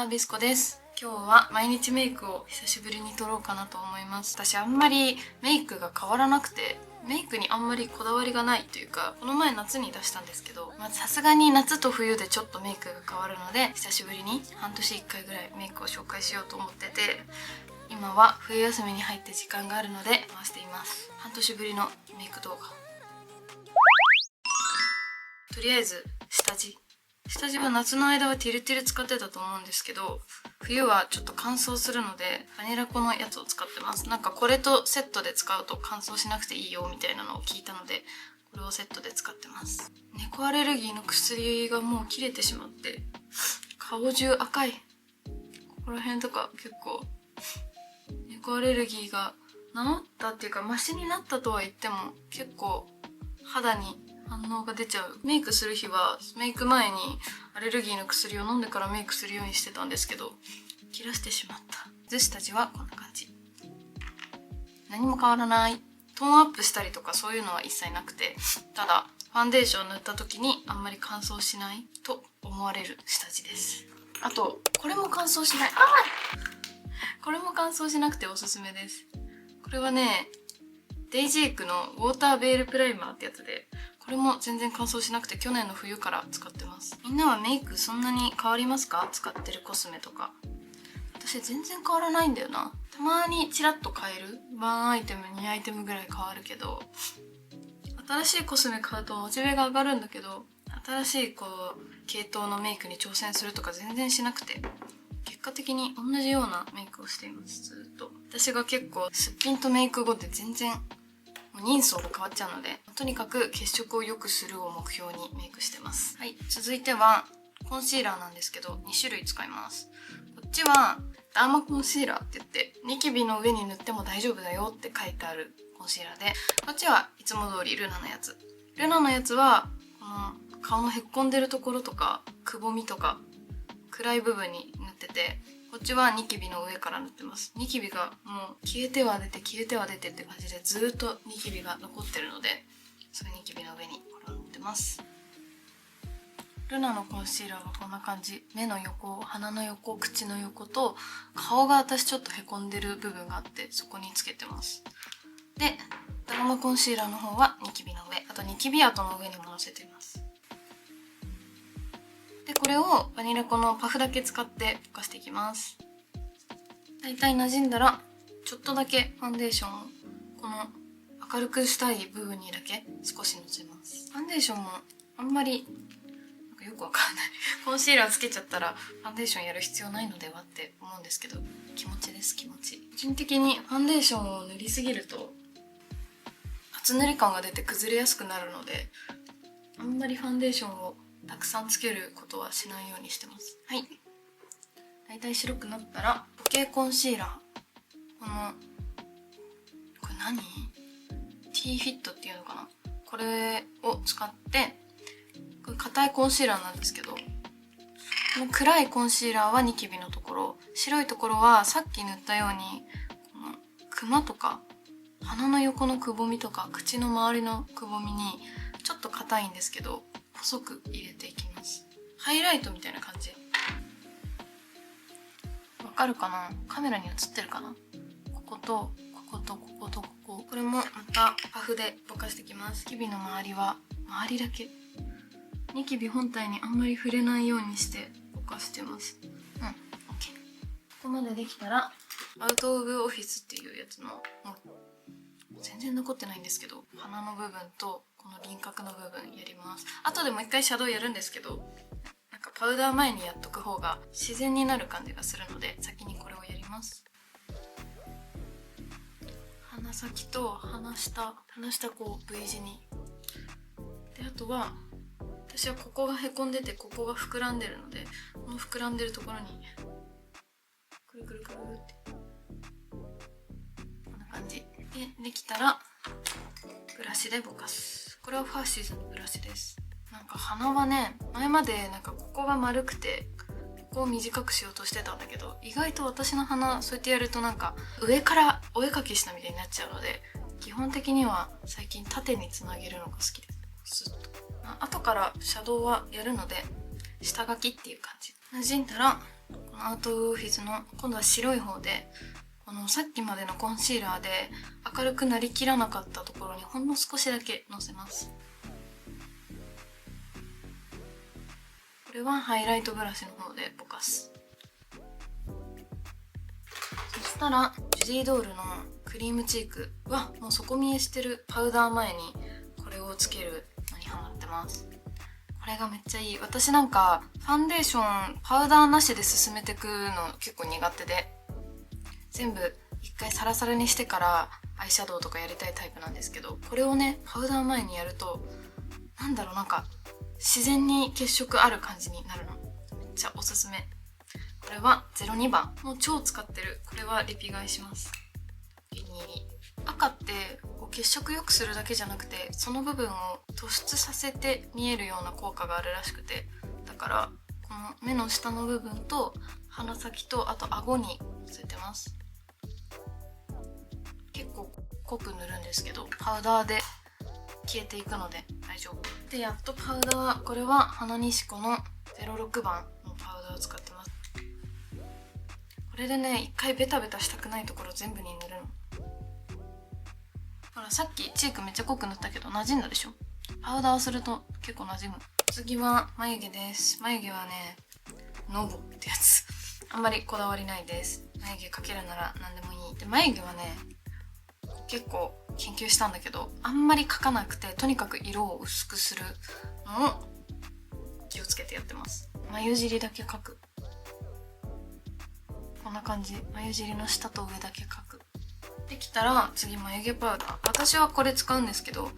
は、ビスコです。今日は毎日メイクを久しぶりに撮ろうかなと思います。私あんまりメイクが変わらなくて、メイクにあんまりこだわりがないというか、この前夏に出したんですけど、さすがに夏と冬でちょっとメイクが変わるので、久しぶりに半年1回ぐらいメイクを紹介しようと思ってて、今は冬休みに入って時間があるので回しています。半年ぶりのメイク動画。とりあえず下地は夏の間はティルティル使ってたと思うんですけど、冬はちょっと乾燥するのでバニラコのやつを使ってます。なんかこれとセットで使うと乾燥しなくていいよみたいなのを聞いたので、これをセットで使ってます。猫アレルギーの薬がもう切れてしまって顔中赤い。ここら辺とか結構猫アレルギーが治ったっていうかマシになったとは言っても結構肌に反応が出ちゃう。メイクする日はメイク前にアレルギーの薬を飲んでからメイクするようにしてたんですけど、切らしてしまった。で下地はこんな感じ。何も変わらない。トーンアップしたりとかそういうのは一切なくて、ただファンデーションを塗った時にあんまり乾燥しないと思われる下地です。あとこれも乾燥しない。これも乾燥しなくておすすめです。これはね、デイジークのウォーターベールプライマーってやつで、これも全然乾燥しなくて去年の冬から使ってます。みんなはメイクそんなに変わりますか？使ってるコスメとか。私全然変わらないんだよな。たまにチラッと変える。1アイテム2アイテムぐらい変わるけど、新しいコスメ買うとモチベが上がるんだけど、新しい系統のメイクに挑戦するとか全然しなくて、結果的に同じようなメイクをしています。ずっと私が結構すっぴんとメイク後って全然人相が変わっちゃうので、とにかく血色を良くするを目標にメイクしてます。はい、続いてはコンシーラーなんですけど、2種類使います。こっちはダーマコンシーラーって言って、ニキビの上に塗っても大丈夫だよって書いてあるコンシーラーで、こっちはいつも通りルナのやつ。ルナのやつはこの顔のへっこんでるところとかくぼみとか暗い部分に塗ってて、こっちはニキビの上から塗ってます。ニキビがもう消えては出て消えては出てって感じでずーっとニキビが残ってるので、そのニキビの上にこれを塗ってます。ルナのコンシーラーはこんな感じ。目の横、鼻の横、口の横と顔が私ちょっとへこんでる部分があってそこにつけてます。で、ダーマコンシーラーの方はニキビの上、あとニキビ跡の上にものせています。で、これをバニラコのパフだけ使ってぼかしていきます。だいたい馴染んだらちょっとだけファンデーションをこの明るくしたい部分にだけ少しのせます。ファンデーションもあんまりなんかよくわかんないコンシーラーつけちゃったらファンデーションやる必要ないのではって思うんですけど、気持ちです。気持ち個人的にファンデーションを塗りすぎると厚塗り感が出て崩れやすくなるので、あんまりファンデーションをたくさんつけることはしないようにしてます。はい、だいたい白くなったらボケコンシーラー、これ何？ T フィットっていうのかな、これを使って、これ硬いコンシーラーなんですけど、この暗いコンシーラーはニキビのところ、白いところはさっき塗ったようにこのクマとか鼻の横のくぼみとか口の周りのくぼみにちょっと硬いんですけど細く入れていきます。ハイライトみたいな感じ。わかるかな？カメラに映ってるかな？こことこことこことここ。これもまたパフでぼかしていきます。ニキビの周りは周りだけ。ニキビ本体にあんまり触れないようにしてぼかしてます。OK。ここまでできたらアウトオブオフィスっていうやつの全然残ってないんですけど、鼻の部分とこの輪郭の部分やります。後でもう一回シャドウやるんですけど、なんかパウダー前にやっとく方が自然になる感じがするので先にこれをやります。鼻先と鼻下こう V 字に。で、あとは私はここがへこんでてここが膨らんでるので、この膨らんでるところにくるくるくるってこんな感じでできたらブラシでぼかす。これはファーシーズのブラシです。なんか鼻はね、前までなんかここが丸くてここを短くしようとしてたんだけど、意外と私の鼻そうやってやるとなんか上からお絵描きしたみたいになっちゃうので、基本的には最近縦につなげるのが好きです。スッと後からシャドウはやるので下書きっていう感じ。馴染んだらここのアウトオフィスの今度は白い方で、このさっきまでのコンシーラーで明るくなりきらなかったところにほんの少しだけのせます。これはハイライトブラシの方でぼかす。そしたらジュディドールのクリームチークはもう底見えしてるパウダー前にこれをつけるのにハマってます。これがめっちゃいい。私なんかファンデーションパウダーなしで進めてくの結構苦手で、全部一回サラサラにしてからアイシャドウとかやりたいタイプなんですけど、これをねパウダー前にやるとなんだろう、なんか自然に血色ある感じになるの。めっちゃおすすめ。これは02番、もう超使ってる。これはリピ買いします。お気に入り。赤ってこう血色良くするだけじゃなくて、その部分を突出させて見えるような効果があるらしくて、だからこの目の下の部分と鼻先とあと顎にのせてます。結構濃く塗るんですけど、パウダーで消えていくので大丈夫で、やっとパウダー、これは花西子の06番のパウダーを使ってます。これでね一回ベタベタしたくないところ全部に塗るの。ほらさっきチークめっちゃ濃く塗ったけど馴染んだでしょ。パウダーをすると結構馴染む。次は眉毛です。眉毛はねノボってやつあんまりこだわりないです。眉毛描けるなら何でもいい。で眉毛はね結構研究したんだけど、あんまり描かなくてとにかく色を薄くするのを気をつけてやってます。眉尻だけ描く。こんな感じ。眉尻の下と上だけ描く。できたら次眉毛パウダー。私はこれ使うんですけど、もう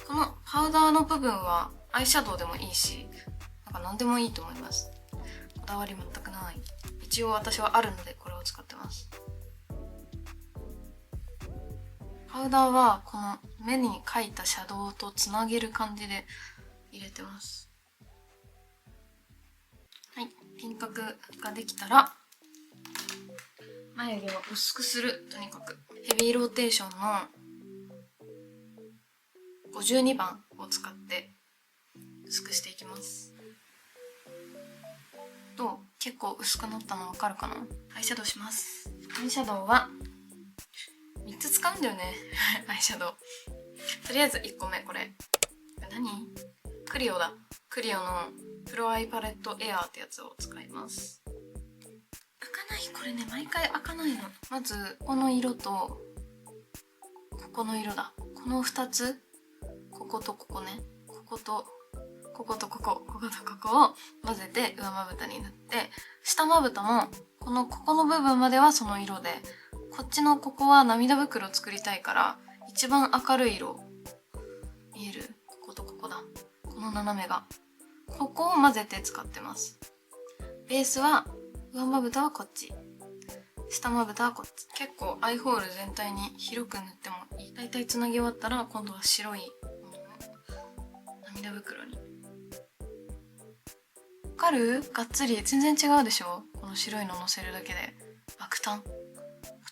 このパウダーの部分はアイシャドウでもいいし、なんか何でもいいと思います。こだわり全くない。一応私はあるのでこれを使ってます。パウダーはこの目に描いたシャドウとつなげる感じで入れてます。はい、輪郭ができたら眉毛を薄くする。とにかくヘビーローテーションの52番を使って薄くしていきます。と結構薄くなったの分かるかな。アイシャドウします。アイシャドウは3つ使うんだよねアイシャドウ。とりあえず1個目、これ何？クリオだ。クリオのプロアイパレットエアーってやつを使います。開かない。これね毎回開かないの。まずこの色とここの色だ。この2つ、こことここね、こことこことここ、こことここを混ぜて上まぶたに塗って、下まぶたもここの部分まではその色で、こっちのここは涙袋作りたいから一番明るい色見える。こことここだ。この斜めが、ここを混ぜて使ってます。ベースは上まぶたはこっち、下まぶたはこっち。結構アイホール全体に広く塗ってもいい。だいたいつなぎ終わったら今度は白い涙袋に。わかる？がっつり全然違うでしょ。この白いののせるだけで爆誕。こ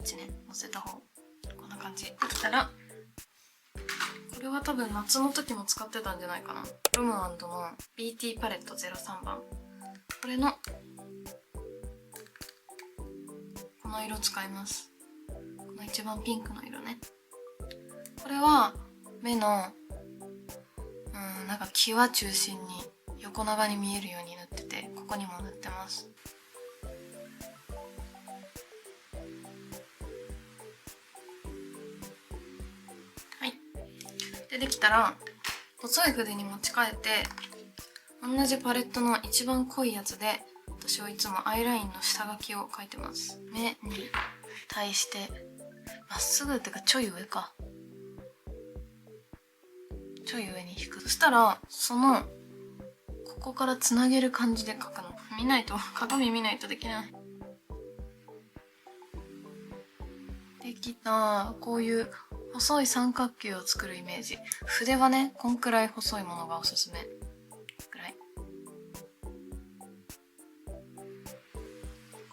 っちね、のせた方。こんな感じ。できたらこれは多分夏の時も使ってたんじゃないかな。ロムアンドの BT パレット03番。これのこの色使います。この一番ピンクの色ね。これは目のなんか際中心に横長に見えるように塗ってて、ここにも塗ってます。はい。できたら細い筆に持ち替えて、同じパレットの一番濃いやつで私はいつもアイラインの下書きを描いてます。目に対してまっすぐってかちょい上か、ちょい上に引く。そしたらここからつなげる感じで描くの。見ないと、鏡見ないとできない。できた。こういう細い三角形を作るイメージ。筆はねこんくらい細いものがおすすめくらい。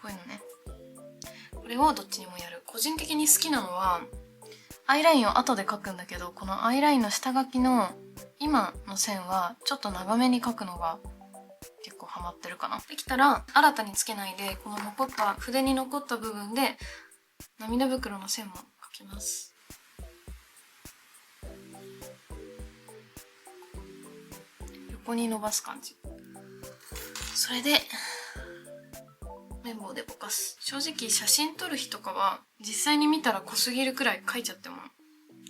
こういうのね。これをどっちにもやる。個人的に好きなのはアイラインを後で描くんだけど、このアイラインの下書きの今の線はちょっと長めに描くのが結構ハマってるかな。できたら新たにつけないで、この残った筆に残った部分で涙袋の線も描きます。横に伸ばす感じ。それで綿棒でぼかす。正直写真撮る日とかは実際に見たら濃すぎるくらい描いちゃっても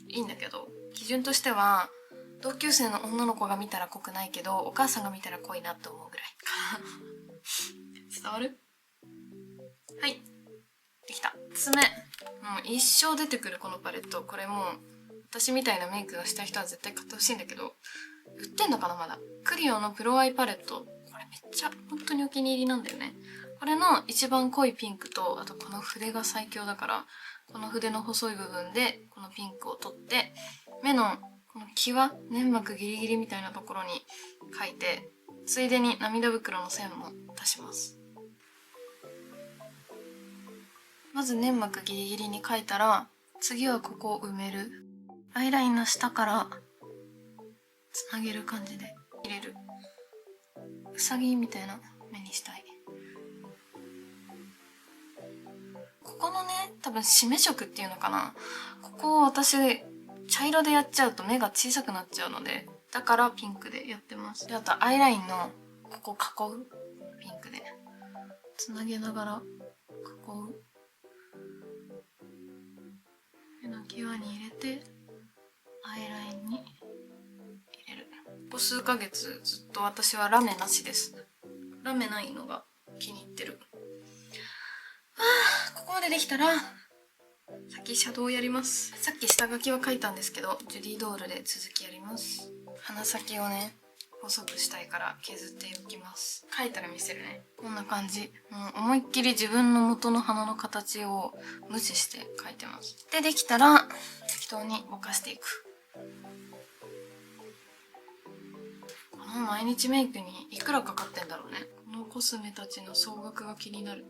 いいんだけど、基準としては同級生の女の子が見たら濃くないけどお母さんが見たら濃いなって思うぐらい伝わる？はい、できた。爪、もう一生出てくるこのパレット。これもう私みたいなメイクがしたい人は絶対買ってほしいんだけど、売ってんのかなまだ。クリオのプロアイパレット、これめっちゃ本当にお気に入りなんだよね。これの一番濃いピンクと、あとこの筆が最強だから、この筆の細い部分でこのピンクを取って、目のこの際、粘膜ギリギリみたいなところに描いて、ついでに涙袋の線も足します。まず粘膜ギリギリに描いたら、次はここを埋める。アイラインの下からつなげる感じで入れる。うさぎみたいな目にしたい。ここのね、多分締め色っていうのかな、ここを私茶色でやっちゃうと目が小さくなっちゃうので、だからピンクでやってます。で、あとアイラインのここ囲うピンクでつなげながら囲う。目の際に入れてアイラインに入れる。ここ数ヶ月ずっと私はラメなしです。ラメないのが気に入ってる。ここまでできたら先シャドウをやります。さっき下書きは描いたんですけど、ジュディドールで続きやります。鼻先をね細くしたいから削っておきます。描いたら見せるね。こんな感じ。もう思いっきり自分の元の鼻の形を無視して描いてます。で、できたら適当にぼかしていく。この毎日メイクにいくらかかってんだろうね。このコスメたちの総額が気になる。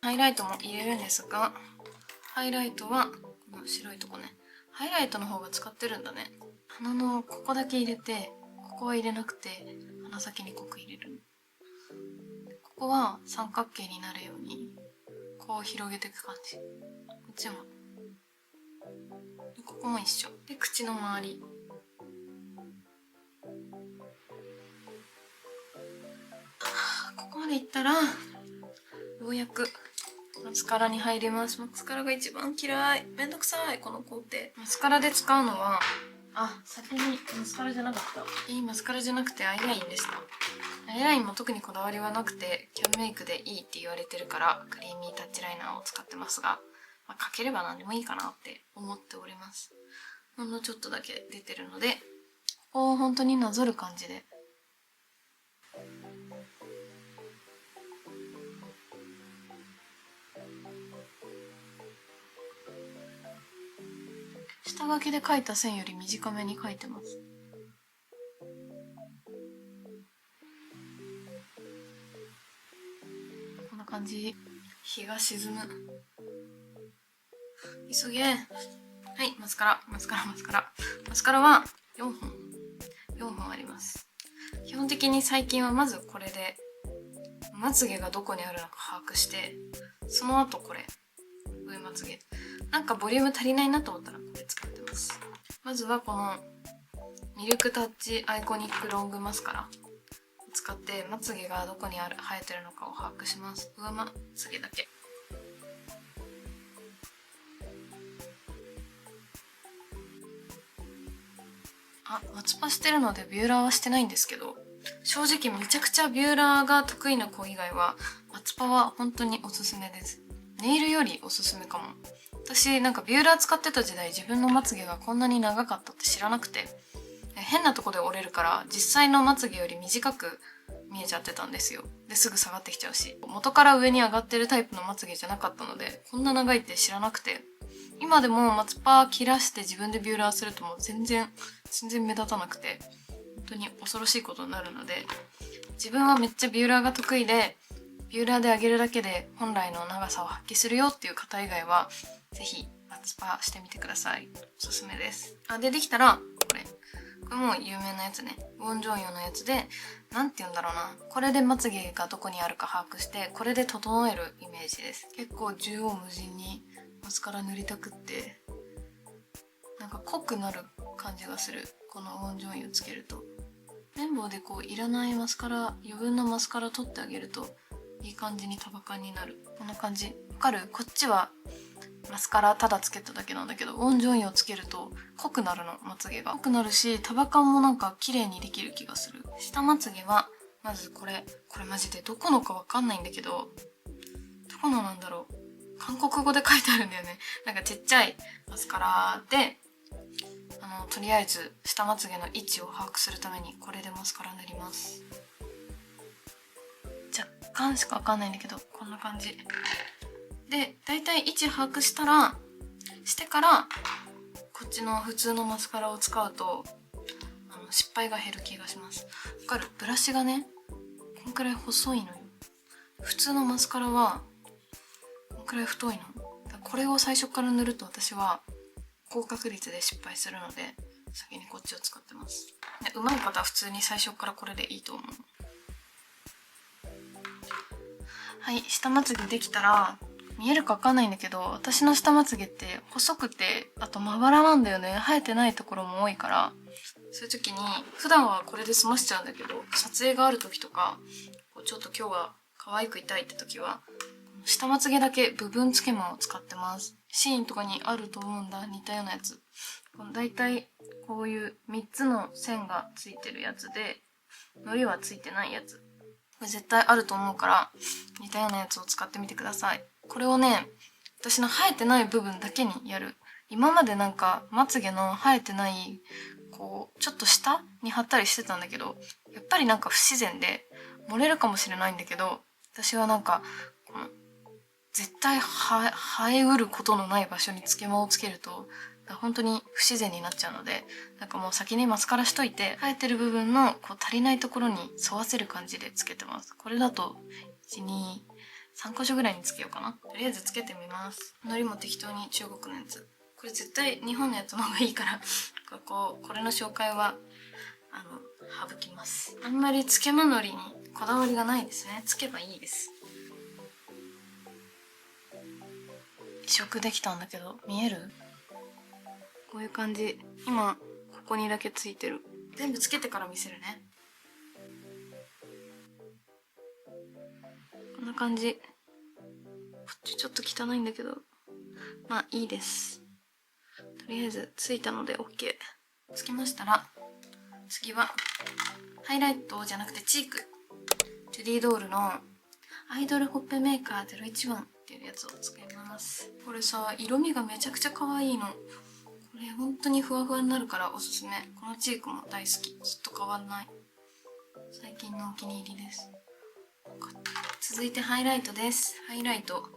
ハイライトも入れるんですが、ハイライトはこの白いとこね、ハイライトの方が使ってるんだね。鼻のここだけ入れて、ここは入れなくて鼻先に濃く入れる。ここは三角形になるようにこう広げていく感じ。こっちもで、ここも一緒で、口の周り、ここまでいったらようやくマスカラに入ります。マスカラが一番嫌い。めんどくさいこの工程。マスカラで使うのは、先にマスカラじゃなかった。いいマスカラじゃなくてアイラインでした。アイラインも特にこだわりはなくて、キャンメイクでいいって言われてるからクリーミータッチライナーを使ってますが、かければ何でもいいかなって思っております。ほんのちょっとだけ出てるので、ここを本当になぞる感じで。下書きで描いた線より短めに描いてます。こんな感じ。日が沈む。急げ。はい、マスカラは4本あります。基本的に最近はまずこれでまつげがどこにあるのか把握して、その後これ上まつげ、なんかボリューム足りないなと思ったらこれ使ってます。まずはこのミルクタッチアイコニックロングマスカラを使ってまつげがどこに生えてるのかを把握します。上まつげだけ。松パしてるのでビューラーはしてないんですけど、正直めちゃくちゃビューラーが得意な子以外は松パは本当におすすめです。ネイルよりおすすめかも。私なんかビューラー使ってた時代、自分のまつげがこんなに長かったって知らなくて、変なとこで折れるから実際のまつげより短く見えちゃってたんですよ。ですぐ下がってきちゃうし、元から上に上がってるタイプのまつげじゃなかったので、こんな長いって知らなくて、今でも松パ切らして自分でビューラーするともう全然目立たなくて、本当に恐ろしいことになるので、自分はめっちゃビューラーが得意で、ビューラーで上げるだけで本来の長さを発揮するよっていう方以外はぜひ松パしてみてください。おすすめです。できたらこれも有名なやつね。ウォン・ジョンヨのやつで、なんて言うんだろうな。これでまつげがどこにあるか把握して、これで整えるイメージです。結構縦横無尽にマスカラ塗りたくって、なんか濃くなる感じがする。このウォン・ジョンヨつけると。綿棒でこういらないマスカラ、余分なマスカラ取ってあげると、いい感じに束感になる。こんな感じ。わかる？こっちはマスカラただつけただけなんだけど、ウォン・ジョンヨつけると濃くなるの、まつげが。濃くなるし、束感もなんか綺麗にできる気がする。下まつげは、まずこれマジでどこのかわかんないんだけど、どこのなんだろう。韓国語で書いてあるんだよね。なんかちっちゃいマスカラで、とりあえず下まつげの位置を把握するためにこれでマスカラ塗ります。若干しかわかんないんだけど、こんな感じで、だいたい位置把握してからこっちの普通のマスカラを使うと失敗が減る気がします。わかる？ブラシがね、こんくらい細いのよ。普通のマスカラはこんくらい太いの。これを最初から塗ると私は高確率で失敗するので、先にこっちを使ってます。で、上手い方は普通に最初からこれでいいと思う。はい、下まつげできたら、見えるかわかんないんだけど、私の下まつげって細くて、あとまばらなんだよね。生えてないところも多いから、そういう時に、普段はこれで済ましちゃうんだけど、撮影がある時とか、ちょっと今日は可愛くいたいって時は、下まつげだけ部分つけまを使ってます。シーンとかにあると思うんだ、似たようなやつ。だいたいこういう3つの線がついてるやつで、糊はついてないやつ。これ絶対あると思うから、似たようなやつを使ってみてください。これをね、私の生えてない部分だけにやる。今までなんか、まつげの生えてない、こう、ちょっと下に貼ったりしてたんだけど、やっぱりなんか不自然で、漏れるかもしれないんだけど、私はなんか、この絶対生えうることのない場所につけまをつけると、本当に不自然になっちゃうので、なんかもう先にマスカラしといて、生えてる部分のこう足りないところに沿わせる感じでつけてます。これだと、1、2、3箇所ぐらいにつけようかな。とりあえずつけてみます。糊も適当に中国のやつ。これ絶対日本のやつの方がいいから、これの紹介は、省きます。あんまりつけまのりにこだわりがないですね。つけばいいです。移植できたんだけど、見える？こういう感じ。今、ここにだけついてる。全部つけてから見せるね。こんな感じ。こっちちょっと汚いんだけど、まあいいです。とりあえずついたので OK。つけましたら、次はハイライトじゃなくてチーク。ジュディドールのアイドルほっぺメーカー01番っていうやつを使います。これさ、色味がめちゃくちゃ可愛いの。これ本当にふわふわになるからおすすめ。このチークも大好き。ずっと変わんない。最近のお気に入りです。続いてハイライトです。ハイライト、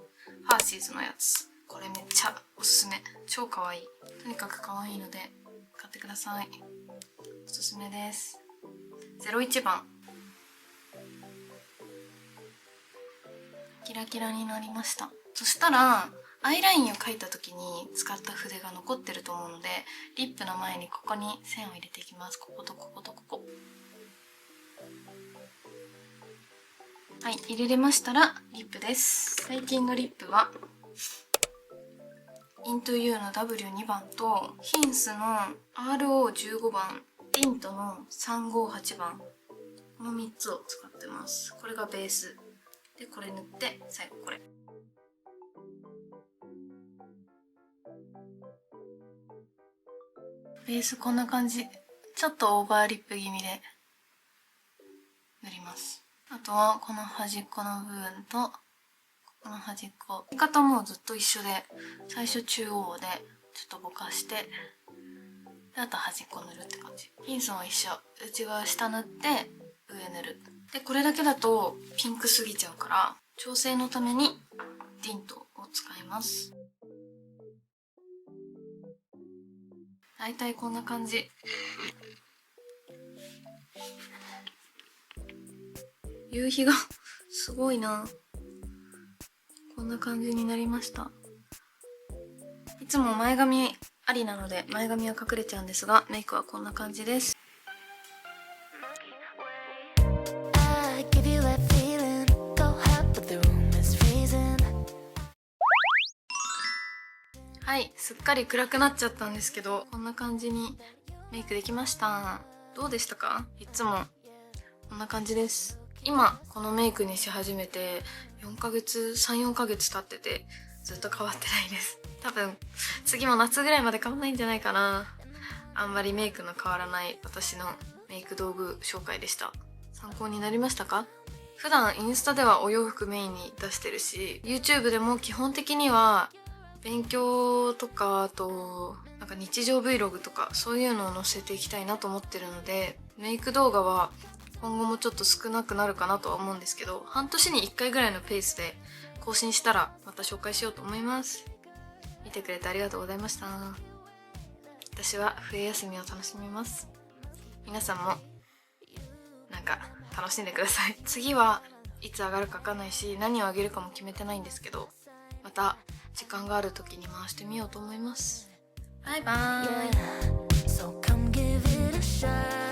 ハーシーズのやつ。これめっちゃおすすめ。超可愛い。とにかく可愛いので買ってください。おすすめです。01番。キラキラになりました。そしたら、アイラインを描いた時に使った筆が残ってると思うので、リップの前にここに線を入れていきます。こことこことここ。はい、入れれましたらリップです。最近のリップはInto You の W2 番とヒンスの RO15 番、ティントの358番、この3つを使ってます。これがベースで、これ塗って最後これ。ベースこんな感じ。ちょっとオーバーリップ気味で塗ります。あとはこの端っこの部分とこの端っこ。塗り方もずっと一緒で、最初中央でちょっとぼかして、であと端っこ塗るって感じ。ピンスも一緒。内側下塗って上塗る。で、これだけだとピンクすぎちゃうから、調整のためにティントを使います。だいたいこんな感じ。夕日がすごいな。こんな感じになりました。いつも前髪ありなので前髪は隠れちゃうんですが、メイクはこんな感じです。I give you that feeling. Go out, but the room is freezing. はい、すっかり暗くなっちゃったんですけど、こんな感じにメイクできました。どうでしたか？いつもこんな感じです。今このメイクにし始めて3、4ヶ月経っててずっと変わってないです。多分次も夏ぐらいまで変わんないんじゃないかな。あんまりメイクの変わらない私のメイク道具紹介でした。参考になりましたか？普段インスタではお洋服メインに出してるし、 YouTube でも基本的には勉強とか、あとなんか日常 Vlog とかそういうのを載せていきたいなと思ってるので、メイク動画は今後もちょっと少なくなるかなとは思うんですけど、半年に1回ぐらいのペースで更新したらまた紹介しようと思います。見てくれてありがとうございました。私は冬休みを楽しみます。皆さんもなんか楽しんでください。次はいつ上がるかわかんないし、何をあげるかも決めてないんですけど、また時間がある時に回してみようと思います。バイバーイ。So come give it a shot.